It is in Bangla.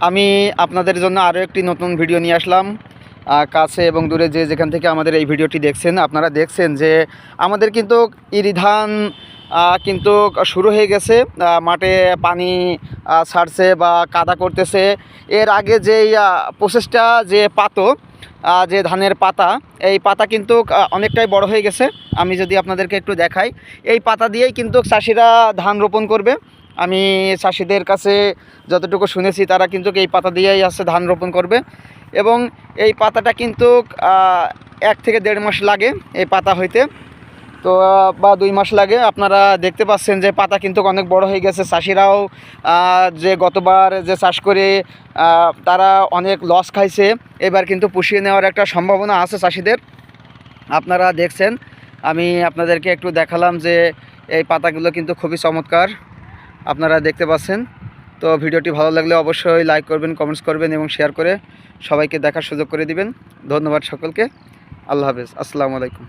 আমি আপনাদের জন্য আরও একটি নতুন ভিডিও নিয়ে আসলাম। কাছে এবং দূরে যে যেখান থেকে আমাদের এই ভিডিওটি দেখছেন, আপনারা দেখছেন যে আমাদের কিন্তু ইরি ধান কিন্তু শুরু হয়ে গেছে। মাঠে পানি ছাড়ছে বা কাদা করতেছে। এর আগে যেই প্রসেসটা যে যে ধানের পাতা, এই পাতা কিন্তু অনেকটাই বড় হয়ে গেছে। আমি যদি আপনাদেরকে একটু দেখাই, এই পাতা দিয়েই কিন্তু চাষিরা ধান রোপণ করবে। আমি চাষিদের কাছে যতটুকু শুনেছি, তারা কিন্তু এই পাতা দিয়েই ধান রোপণ করবে। এবং এই পাতাটা কিন্তু 1 থেকে 1.5 মাস লাগে এই পাতা হইতে, তো বা 2 মাস লাগে। আপনারা দেখতে পাচ্ছেন যে পাতা কিন্তু অনেক বড় হয়ে গেছে। চাষিরাও যে গতবার যে চাষ করে তারা অনেক লস খাইছে, এবার কিন্তু পুষিয়ে নেওয়ার একটা সম্ভাবনা আছে চাষিদের। আপনারা দেখছেন, আমি আপনাদেরকে একটু দেখালাম যে এই পাতাগুলো কিন্তু খুবই চমৎকার, আপনারা দেখতে পাচ্ছেন। তো ভিডিওটি ভালো লাগলে অবশ্যই লাইক করবেন, কমেন্টস করবেন এবং শেয়ার করে সবাইকে দেখার সুযোগ করে দিবেন। ধন্যবাদ সকলকে। আল্লাহ হাফেজ। আসসালামু আলাইকুম।